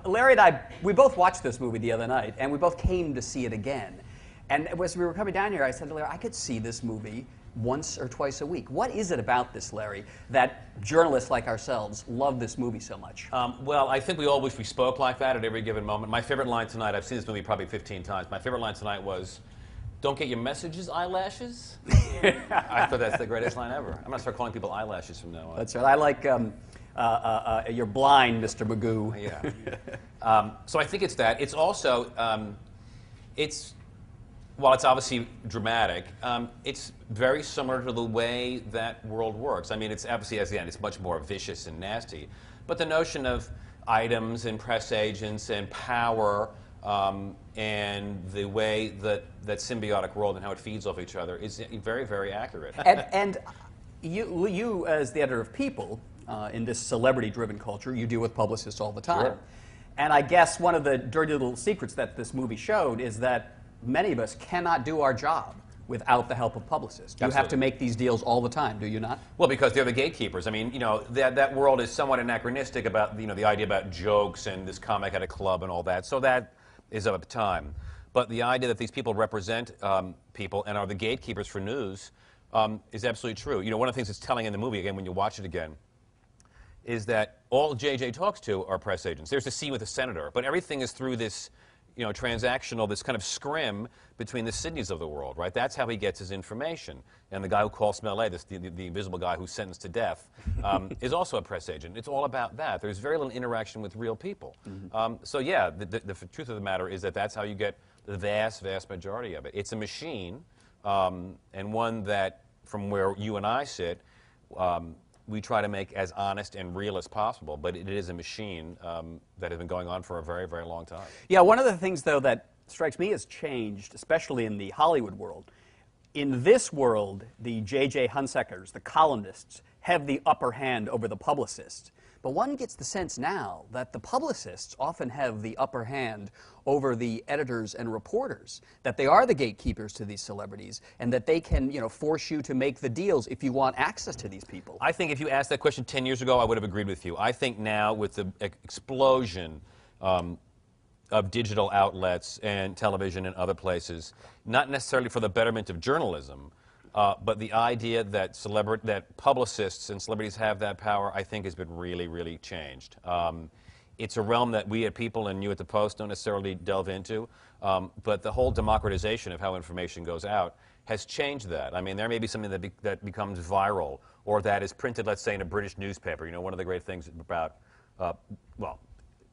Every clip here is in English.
Larry and I, we both watched this movie the other night, and we both came to see it again. And as we were coming down here, I said to Larry, I could see this movie once or twice a week. What is it about this, Larry, that journalists like ourselves love this movie so much? Well, I think we always spoke like that at every given moment. My favorite line tonight, I've seen this movie probably 15 times. My favorite line tonight was, "Don't get your messages eyelashes." I thought that's the greatest line ever. I'm going to start calling people eyelashes from now on. That's right. I like "You're blind, Mr. Magoo." Yeah. So I think it's that. It's also, while it's obviously dramatic, it's very similar to the way that world works. I mean, it's obviously, again, it's much more vicious and nasty. But the notion of items and press agents and power and the way that symbiotic world and how it feeds off each other is very, very accurate. And you, as the editor of People, in this celebrity-driven culture, you deal with publicists all the time. Sure. And I guess one of the dirty little secrets that this movie showed is that many of us cannot do our job without the help of publicists. You have to make these deals all the time, do you not? Well, because they're the gatekeepers. I mean, you know, that world is somewhat anachronistic about, you know, the idea about jokes and this comic at a club and all that. So that is of time. But the idea that these people represent people and are the gatekeepers for news is absolutely true. You know, one of the things that's telling in the movie, again, when you watch it again, is that all JJ talks to are press agents. There's a scene with a senator, but everything is through this, you know, transactional, this kind of scrim between the Sydneys of the world, right? That's how he gets his information. And the guy who calls Smellet, the invisible guy who's sentenced to death, is also a press agent. It's all about that. There's very little interaction with real people. So yeah, the truth of the matter is that that's how you get the vast, vast majority of it. It's a machine, and one that, from where you and I sit, we try to make as honest and real as possible, but it is a machine that has been going on for a very, very long time. Yeah, one of the things, though, that strikes me has changed, especially in the Hollywood world. In this world, the J.J. Hunsekers, the columnists, have the upper hand over the publicists. But one gets the sense now that the publicists often have the upper hand over the editors and reporters, that they are the gatekeepers to these celebrities, and that they can, you know, force you to make the deals if you want access to these people. I think if you asked that question 10 years ago, I would have agreed with you. I think now, with the explosion of digital outlets and television and other places, not necessarily for the betterment of journalism, but the idea that that publicists and celebrities have that power, I think, has been really, really changed. It's a realm that we at People and you at the Post don't necessarily delve into, but the whole democratization of how information goes out has changed that. I mean, there may be something that becomes viral or that is printed, let's say, in a British newspaper. You know, one of the great things about, well,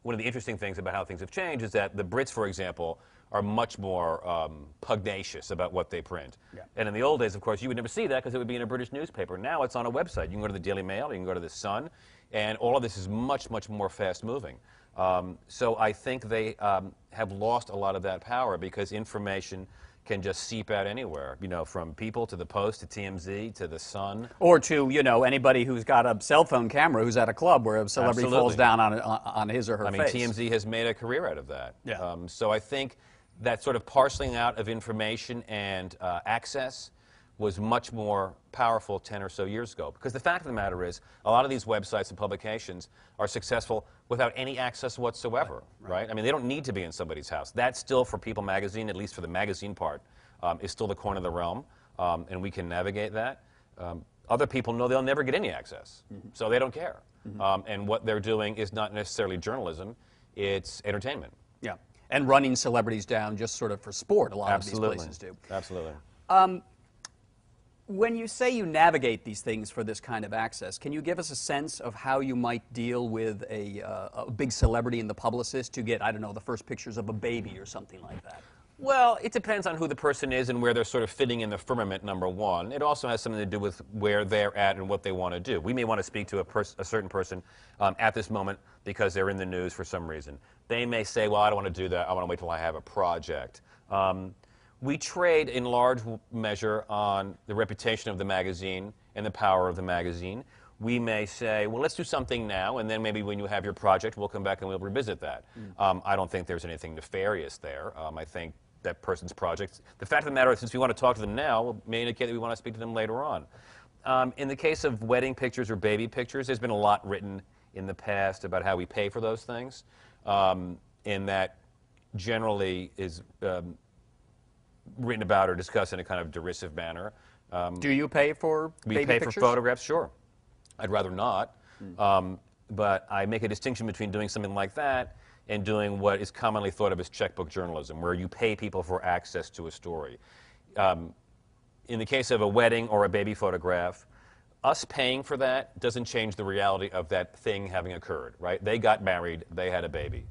one of the interesting things about how things have changed is that the Brits, for example, are much more pugnacious about what they print. Yeah. And in the old days, of course, you would never see that because it would be in a British newspaper. Now it's on a website. You can go to the Daily Mail, you can go to the Sun, and all of this is much, much more fast-moving. So I think they have lost a lot of that power because information can just seep out anywhere, you know, from People to the Post to TMZ to the Sun. Or to, you know, anybody who's got a cell phone camera who's at a club where a celebrity falls down on his or her face. I mean, TMZ has made a career out of that. Yeah. So I think that sort of parceling out of information and access was much more powerful 10 or so years ago. Because the fact of the matter is, a lot of these websites and publications are successful without any access whatsoever, right? I mean, they don't need to be in somebody's house. That's still, for People magazine, at least for the magazine part, is still the coin of the realm, and we can navigate that. Other people know they'll never get any access, so they don't care. And what they're doing is not necessarily journalism, it's entertainment. Yeah, and running celebrities down just sort of for sport, a lot of these places do. Absolutely. When you say you navigate these things for this kind of access, can you give us a sense of how you might deal with a big celebrity and the publicist to get, I don't know, the first pictures of a baby or something like that? Well, it depends on who the person is and where they're sort of fitting in the firmament, number one. It also has something to do with where they're at and what they want to do. We may want to speak to a certain person at this moment because they're in the news for some reason. They may say, well, I don't want to do that. I want to wait till I have a project. We trade in large measure on the reputation of the magazine and the power of the magazine. We may say, well, let's do something now, and then maybe when you have your project, we'll come back and we'll revisit that. I don't think there's anything nefarious there. I think that person's project. The fact of the matter is, since we want to talk to them now, may indicate that we want to speak to them later on. In the case of wedding pictures or baby pictures, there's been a lot written in the past about how we pay for those things, and that generally is written about or discussed in a kind of derisive manner. Do you pay for baby pictures? We pay for photographs, sure. I'd rather not, but I make a distinction between doing something like that and doing what is commonly thought of as checkbook journalism, where you pay people for access to a story. In the case of a wedding or a baby photograph, us paying for that doesn't change the reality of that thing having occurred, right? They got married, they had a baby.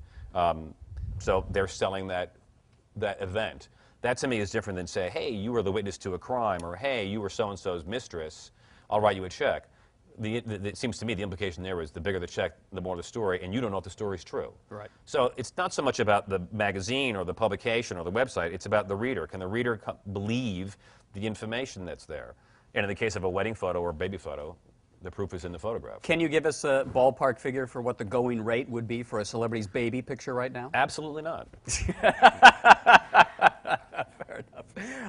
So they're selling that event. That to me is different than say, hey, you were the witness to a crime, or hey, you were so-and-so's mistress, I'll write you a check. It seems to me the implication there is the bigger the check, the more the story, and you don't know if the story's true. Right. So it's not so much about the magazine or the publication or the website, it's about the reader. Can the reader believe the information that's there? And in the case of a wedding photo or a baby photo, the proof is in the photograph. Can you give us a ballpark figure for what the going rate would be for a celebrity's baby picture right now? Absolutely not. Fair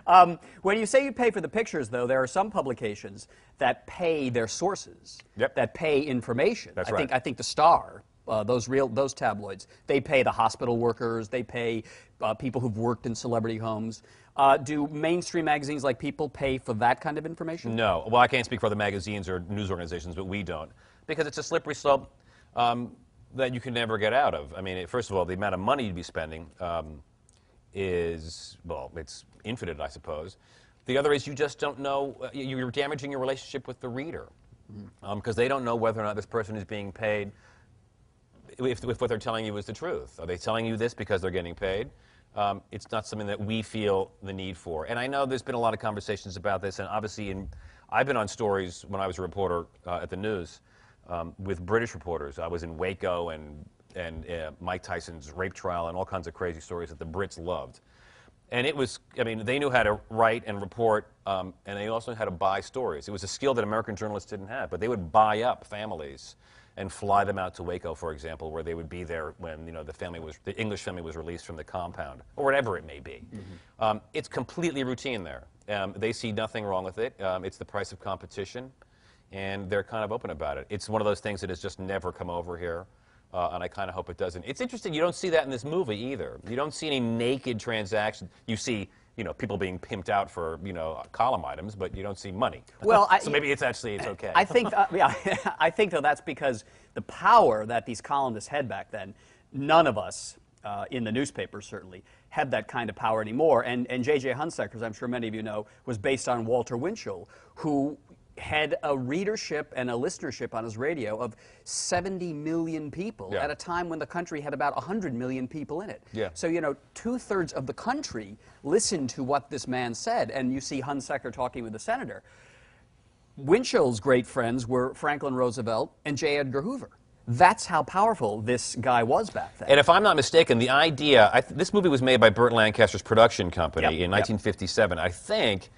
enough. When you say you pay for the pictures, though, there are some publications that pay their sources, that pay information. That's right. I think the Star, those tabloids, they pay the hospital workers, they pay people who've worked in celebrity homes. Do mainstream magazines like People pay for that kind of information? No. Well, I can't speak for other magazines or news organizations, but we don't. Because it's a slippery slope that you can never get out of. I mean, first of all, the amount of money you'd be spending is, well, it's infinite, I suppose. The other is you just don't know, you're damaging your relationship with the reader. Because they don't know whether or not this person is being paid, if what they're telling you is the truth. Are they telling you this because they're getting paid? It's not something that we feel the need for. And I know there's been a lot of conversations about this, and obviously I've been on stories when I was a reporter at the news with British reporters. I was in Waco and Mike Tyson's rape trial and all kinds of crazy stories that the Brits loved. And it was, I mean, they knew how to write and report, and they also knew how to buy stories. It was a skill that American journalists didn't have, but they would buy up families and fly them out to Waco, for example, where they would be there when the English family was released from the compound, or whatever it may be. It's completely routine there. They see nothing wrong with it. It's the price of competition, and they're kind of open about it. It's one of those things that has just never come over here, and I kind of hope it doesn't. It's interesting, you don't see that in this movie either. You don't see any naked transactions. You see, people being pimped out for, column items, but you don't see money. Well, so maybe it's okay. I think, I think though that's because the power that these columnists had back then, none of us in the newspapers certainly had that kind of power anymore. And J.J. Hunsaker, as I'm sure many of you know, was based on Walter Winchell, who had a readership and a listenership on his radio of 70 million people at a time when the country had about 100 million people in it. So, 2/3 of the country listened to what this man said, and you see Hunsaker talking with the senator. Winchell's great friends were Franklin Roosevelt and J. Edgar Hoover. That's how powerful this guy was back then. And if I'm not mistaken, the idea, this movie was made by Burt Lancaster's production company in 1957. I think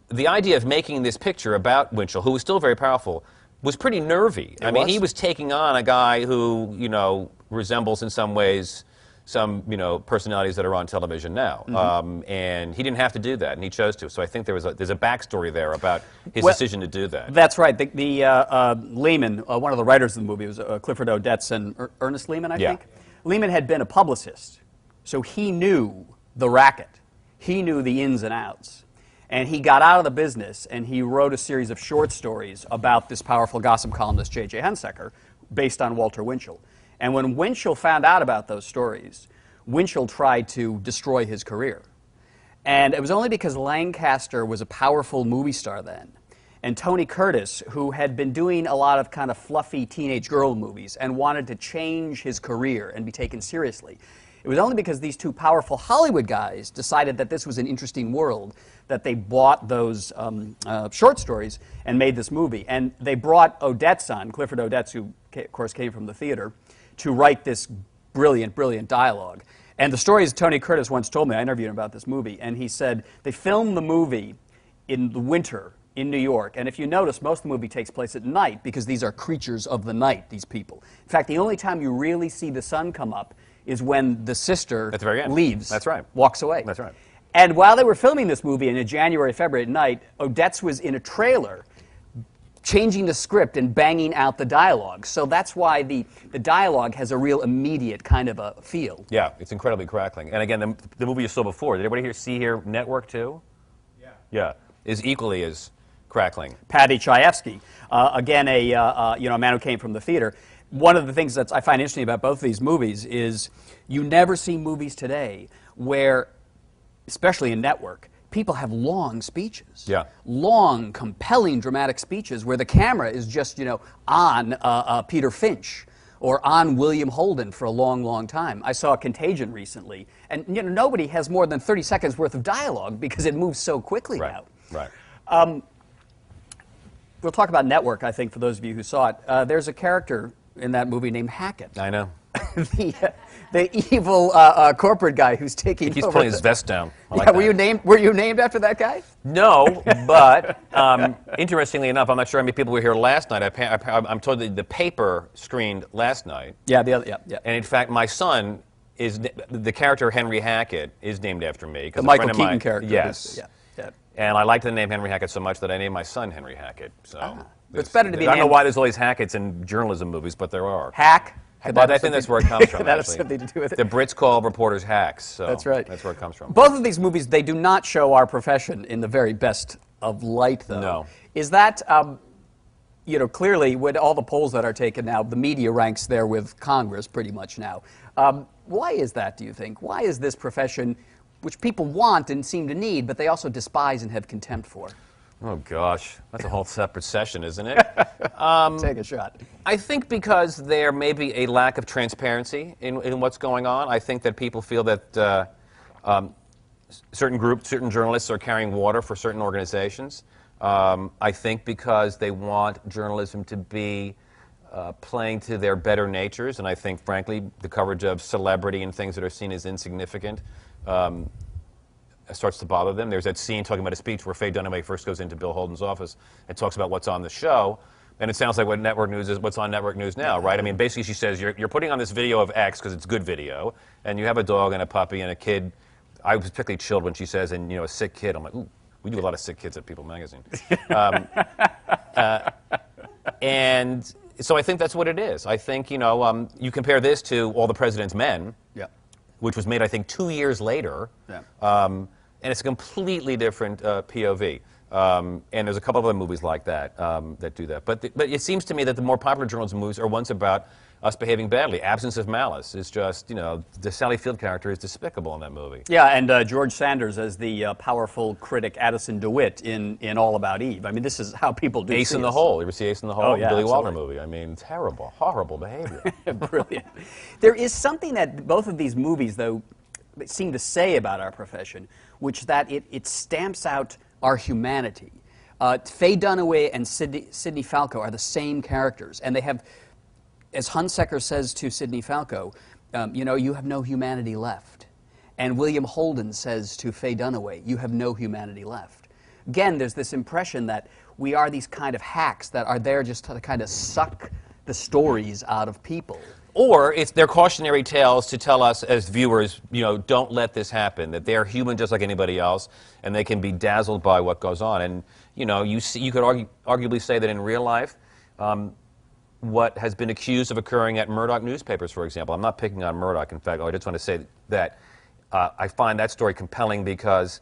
the idea of making this picture about Winchell, who was still very powerful, was pretty nervy. I mean, he was taking on a guy who, resembles in some ways some, personalities that are on television now. And he didn't have to do that, and he chose to. So I think there's a backstory there about his decision to do that. That's right. Lehman, one of the writers of the movie, was Clifford Odets and Ernest Lehman, I think. Lehman had been a publicist, so he knew the racket. He knew the ins and outs. And he got out of the business, and he wrote a series of short stories about this powerful gossip columnist, J.J. Hunsaker, based on Walter Winchell. And when Winchell found out about those stories, Winchell tried to destroy his career. And it was only because Lancaster was a powerful movie star then, and Tony Curtis, who had been doing a lot of kind of fluffy teenage girl movies and wanted to change his career and be taken seriously. It was only because these two powerful Hollywood guys decided that this was an interesting world that they bought those short stories and made this movie. And they brought Odets on, Clifford Odets, who of course came from the theater, to write this brilliant, brilliant dialogue. And the stories Tony Curtis once told me, I interviewed him about this movie, and he said they filmed the movie in the winter in New York. And if you notice, most of the movie takes place at night because these are creatures of the night, these people. In fact, the only time you really see the sun come up is when the sister leaves, walks away. That's right. And while they were filming this movie in a January, February night, Odets was in a trailer changing the script and banging out the dialogue. So that's why the dialogue has a real immediate kind of a feel. Yeah, it's incredibly crackling. And again, the movie you saw before, did everybody see here Network too? Yeah. Yeah, is equally as crackling. Paddy Chayefsky, again, a man who came from the theater. One of the things that I find interesting about both of these movies is you never see movies today where, especially in Network, people have long speeches. Yeah. Long, compelling, dramatic speeches where the camera is just, on Peter Finch or on William Holden for a long, long time. I saw Contagion recently, and nobody has more than 30 seconds worth of dialogue because it moves so quickly now. Right. We'll talk about Network, I think, for those of you who saw it. There's a character in that movie named Hackett. I know. the evil corporate guy who's taking He's over. pulling his vest down. I like Yeah, that. were you named after that guy? No, but interestingly enough, I'm not sure how many people were here last night. I'm told that the paper screened last night. Yeah, yeah. And in fact, my son is the character Henry Hackett is named after me. The Michael Keaton character. Yes. Yeah. And I like the name Henry Hackett so much that I named my son Henry Hackett. So it's better to be. I don't know why there's all these Hacketts in journalism movies, but there are. Hack. But I think that's where it comes from. That has something to do with it. The Brits call reporters hacks. So that's right. That's where it comes from. Both of these movies, they do not show our profession in the very best of light, though. No. Is that, clearly, with all the polls that are taken now, the media ranks there with Congress pretty much now. Why is that, do you think? Why is this profession, which people want and seem to need, but they also despise and have contempt for? Oh, gosh. That's a whole separate session, isn't it? Take a shot. I think because there may be a lack of transparency in what's going on. I think that people feel that certain groups, certain journalists are carrying water for certain organizations. I think because they want journalism to be playing to their better natures, and I think, frankly, the coverage of celebrity and things that are seen as insignificant starts to bother them. There's that scene talking about a speech where Faye Dunaway first goes into Bill Holden's office and talks about what's on the show, and it sounds like what network news is, what's on network news now, right? I mean, basically she says, you're putting on this video of X because it's good video, and you have a dog and a puppy and a kid. I was particularly chilled when she says, and a sick kid. I'm like, ooh, we do a lot of sick kids at People Magazine. And so I think that's what it is. I think, you compare this to All the President's Men, which was made, I think, 2 years later. And it's a completely different POV. And there's a couple of other movies like that that do that. But it seems to me that the more popular journalism movies are ones about us behaving badly. Absence of Malice is just, the Sally Field character is despicable in that movie. Yeah, and George Sanders as the powerful critic Addison DeWitt in All About Eve. I mean, this is how people do Ace in the Hole. You ever see Ace in the Hole? Oh, yeah, Billy absolutely. Wilder movie. I mean, terrible, horrible behavior. Brilliant. There is something that both of these movies, though, seem to say about our profession, which that it stamps out our humanity. Faye Dunaway and Sidney Falco are the same characters, and they have, as Hunsaker says to Sidney Falco, you have no humanity left. And William Holden says to Faye Dunaway, you have no humanity left. Again, there's this impression that we are these kind of hacks that are there just to kind of suck the stories out of people. Or it's their cautionary tales to tell us as viewers, don't let this happen, that they're human just like anybody else, and they can be dazzled by what goes on. And, you could arguably say that in real life, what has been accused of occurring at Murdoch newspapers, for example. I'm not picking on Murdoch, in fact. I just want to say that I find that story compelling because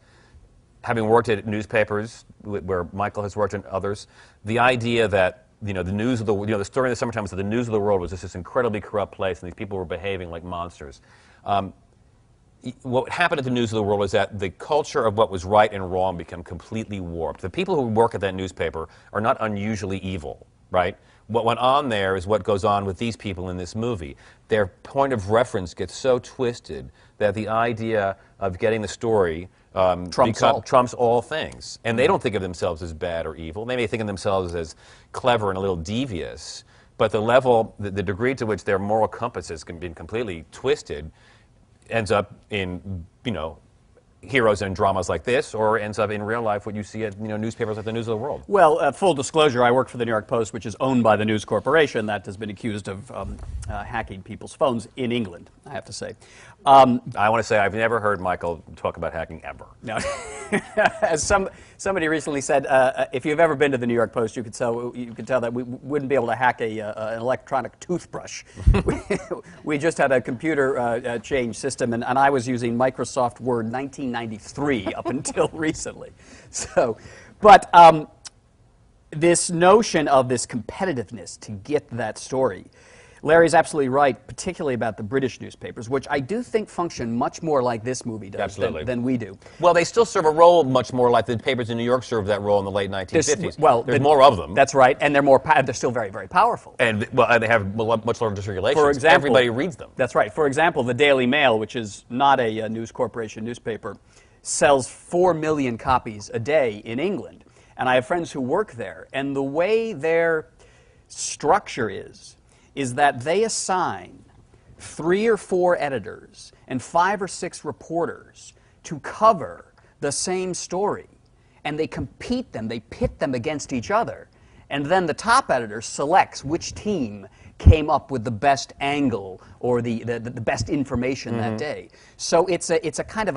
having worked at newspapers, where Michael has worked and others, the idea that the news of the story in the summertime was that the news of the world was just this incredibly corrupt place, and these people were behaving like monsters. What happened at the News of the World is that the culture of what was right and wrong became completely warped. The people who work at that newspaper are not unusually evil, right? What went on there is what goes on with these people in this movie. Their point of reference gets so twisted that the idea of getting the story trumps all things. And they don't think of themselves as bad or evil. They may think of themselves as clever and a little devious, but the degree to which their moral compass has been completely twisted ends up in, heroes in dramas like this, or ends up in real life what you see at newspapers like the News of the World. Well, full disclosure, I work for the New York Post, which is owned by the News Corporation that has been accused of hacking people's phones in England, I have to say. I want to say I've never heard Michael talk about hacking ever. No. As somebody recently said, if you've ever been to the New York Post, you could tell that we wouldn't be able to hack an electronic toothbrush. We just had a computer change system, and I was using Microsoft Word 1993 up until recently. So, but this notion of this competitiveness to get that story, Larry's absolutely right, particularly about the British newspapers, which I do think function much more like this movie does than we do. Well, they still serve a role much more like the papers in New York served that role in the late 1950s. There's more of them. That's right, and they're still very, very powerful. And they have much larger circulation. For example, everybody reads them. That's right. For example, the Daily Mail, which is not a News Corporation newspaper, sells 4 million copies a day in England. And I have friends who work there, and the way their structure is that they assign 3 or 4 editors and 5 or 6 reporters to cover the same story. And they compete them, they pit them against each other. And then the top editor selects which team came up with the best angle or the best information that day. So it's a kind of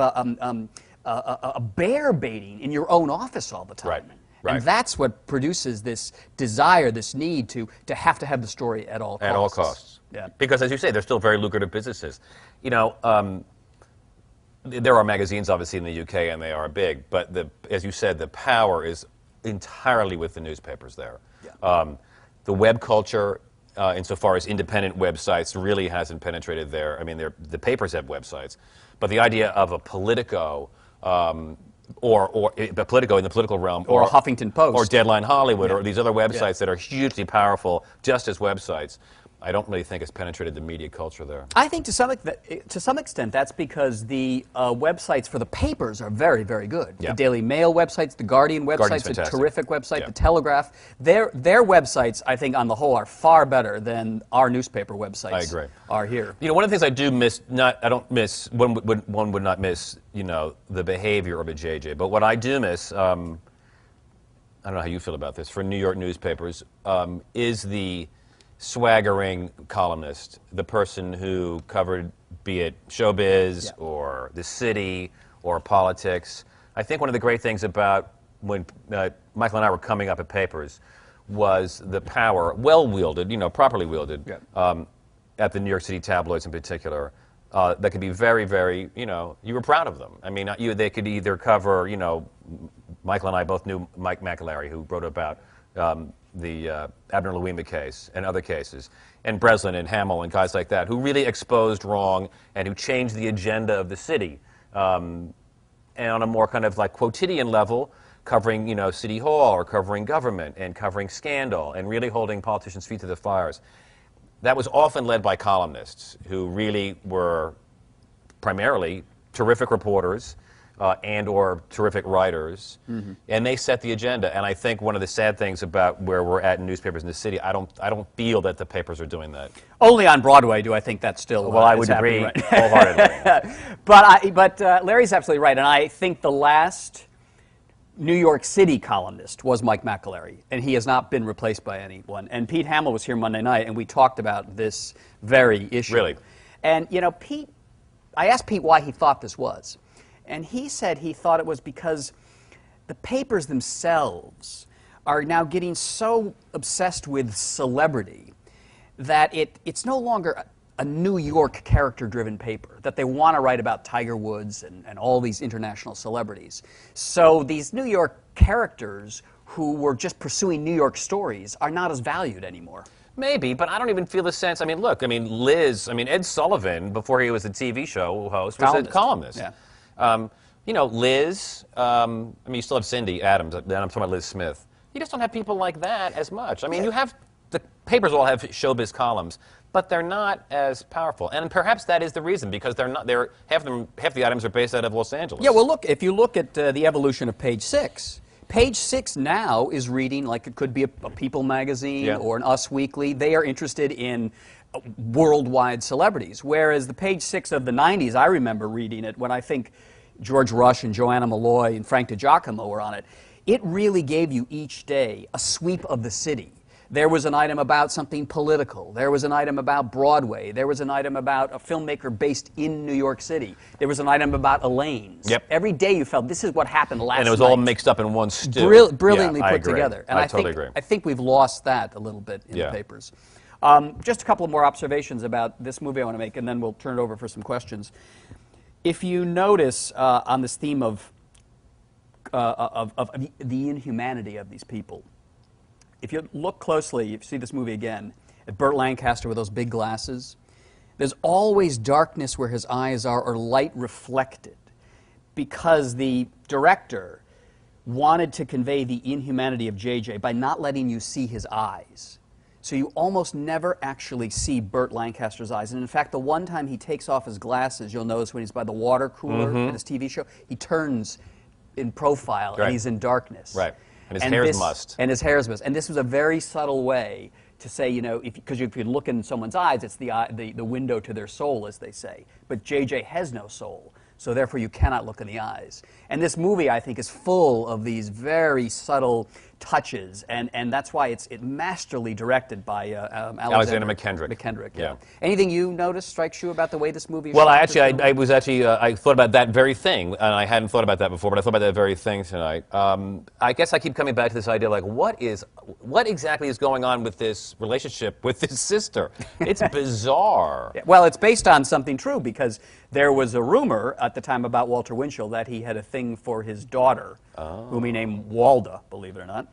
a bear baiting in your own office all the time. Right. Right. And that's what produces this desire, this need to have the story at all costs. At all costs. Yeah. Because, as you say, they're still very lucrative businesses. You know, there are magazines, obviously, in the UK, and they are big. But, as you said, the power is entirely with the newspapers there. Yeah. The web culture, insofar as independent websites, really hasn't penetrated there. I mean, the papers have websites. But the idea of a Politico... or Politico in the political realm, or Huffington Post, or Deadline Hollywood, or these other websites that are hugely powerful, just as websites. I don't really think it's penetrated the media culture there. I think to some extent that's because the websites for the papers are very, very good. Yeah. The Daily Mail websites, the Guardian website's a terrific website, yeah. The Telegraph. Their websites, I think, on the whole, are far better than our newspaper websites are here. You know, one of the things I do miss, one would not miss, you know, the behavior of a JJ, but what I do miss, I don't know how you feel about this, for New York newspapers, is the swaggering columnist, the person who covered, be it showbiz or the city or politics. I think one of the great things about when Michael and I were coming up at papers was the power, well wielded, you know, properly wielded, at the New York City tabloids in particular, that could be very, very, you know, you were proud of them. I mean, they could either cover, you know, Michael and I both knew Mike McAlery, who wrote about the Abner Louima case and other cases, and Breslin and Hamill and guys like that, who really exposed wrong and who changed the agenda of the city. And on a more kind of like quotidian level, covering, you know, City Hall or covering government and covering scandal and really holding politicians' feet to the fires. That was often led by columnists who really were primarily terrific reporters, and or terrific writers, and they set the agenda. And I think one of the sad things about where we're at in newspapers in the city, I don't feel that the papers are doing that. Only on Broadway do I think that's still well. I would agree wholeheartedly. But Larry's absolutely right, and I think the last New York City columnist was Mike McAlery, and he has not been replaced by anyone. And Pete Hamill was here Monday night, and we talked about this very issue. Really? And you know, I asked Pete why he thought this was. And he said he thought it was because the papers themselves are now getting so obsessed with celebrity that it's no longer a New York character-driven paper, that they want to write about Tiger Woods and all these international celebrities. So these New York characters who were just pursuing New York stories are not as valued anymore. Maybe, but I don't even feel the sense. I mean, look, Ed Sullivan, before he was a TV show host, was a columnist. Yeah. You know, Liz, you still have Cindy Adams, then I'm talking about Liz Smith. You just don't have people like that as much. I mean, the papers all have showbiz columns, but they're not as powerful. And perhaps that is the reason, because half the items are based out of Los Angeles. Yeah, well, look, if you look at the evolution of Page Six now is reading like it could be a People magazine or an Us Weekly. They are interested in worldwide celebrities, whereas the Page Six of the 90s, I remember reading it when I think George Rush and Joanna Malloy and Frank DiGiacomo were on it. It really gave you each day a sweep of the city. There was an item about something political. There was an item about Broadway. There was an item about a filmmaker based in New York City. There was an item about Elaine's. Yep. Every day you felt this is what happened last night. And it was all mixed up in one stew. Brilliantly Yeah, I put agree. together. And I totally agree. I think we've lost that a little bit in the papers. Just a couple of more observations about this movie I want to make, and then we'll turn it over for some questions. If you notice on this theme of the inhumanity of these people, if you look closely, if you see this movie again, at Burt Lancaster with those big glasses, there's always darkness where his eyes are, or light reflected, because the director wanted to convey the inhumanity of J.J. by not letting you see his eyes. So you almost never actually see Burt Lancaster's eyes. And in fact, the one time he takes off his glasses, you'll notice when he's by the water cooler in his TV show, he turns in profile and he's in darkness. Right. And his hair's mussed. And his hair's mussed. And this was a very subtle way to say, you know, because if you look in someone's eyes, it's the window to their soul, as they say. But J.J. has no soul, so therefore you cannot look in the eyes. And this movie, I think, is full of these very subtle touches, and that's why it's masterly directed by Alexander McKendrick. Yeah. Anything you noticed strikes you about the way this movie is Well, shot? I thought about that very thing, and I hadn't thought about that before, but I thought about that very thing tonight. I guess I keep coming back to this idea, like, what exactly is going on with this relationship with his sister? It's bizarre. Yeah, well, it's based on something true, because there was a rumor at the time about Walter Winchell that he had a thing for his daughter, whom he named Walda, believe it or not.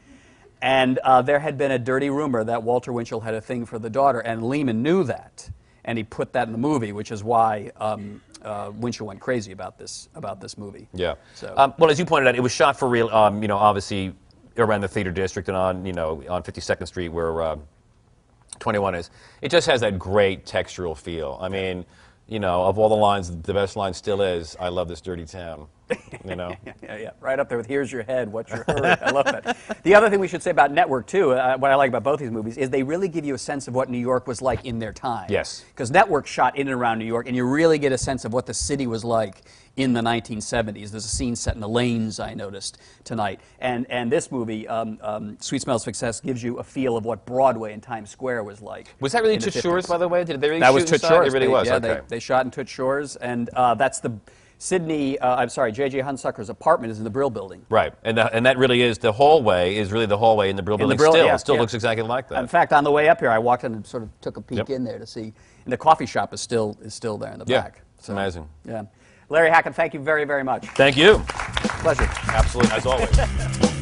And there had been a dirty rumor that Walter Winchell had a thing for the daughter, and Lehman knew that, and he put that in the movie, which is why Winchell went crazy about this movie. Yeah. So. Well, as you pointed out, it was shot for real. You know, obviously around the theater district and on 52nd Street where 21 is. It just has that great textural feel. I mean, you know, of all the lines, the best line still is, "I love this dirty town." You know? Yeah, right up there with "Here's your head, what's your hurt?" I love that. The other thing we should say about Network, too, what I like about both these movies, is they really give you a sense of what New York was like in their time. Yes. Because Network shot in and around New York, and you really get a sense of what the city was like in the 1970s. There's a scene set in the lanes, I noticed, tonight. And this movie, Sweet Smells of Success, gives you a feel of what Broadway and Times Square was like. Was that really Toots Shores, by the way? Did they really that shoot was Toots inside? Shores. It really was, yeah, okay. They shot in Toots Shores, and that's the... J.J. Hunsucker's apartment is in the Brill Building. Right, and that really is, the hallway is really the hallway in the Brill Building still. Yeah, it still looks exactly like that. In fact, on the way up here, I walked in and sort of took a peek in there to see, and the coffee shop is still there in the back. It's amazing. Yeah. Larry Hackett, thank you very, very much. Thank you. Pleasure. Absolutely, as always.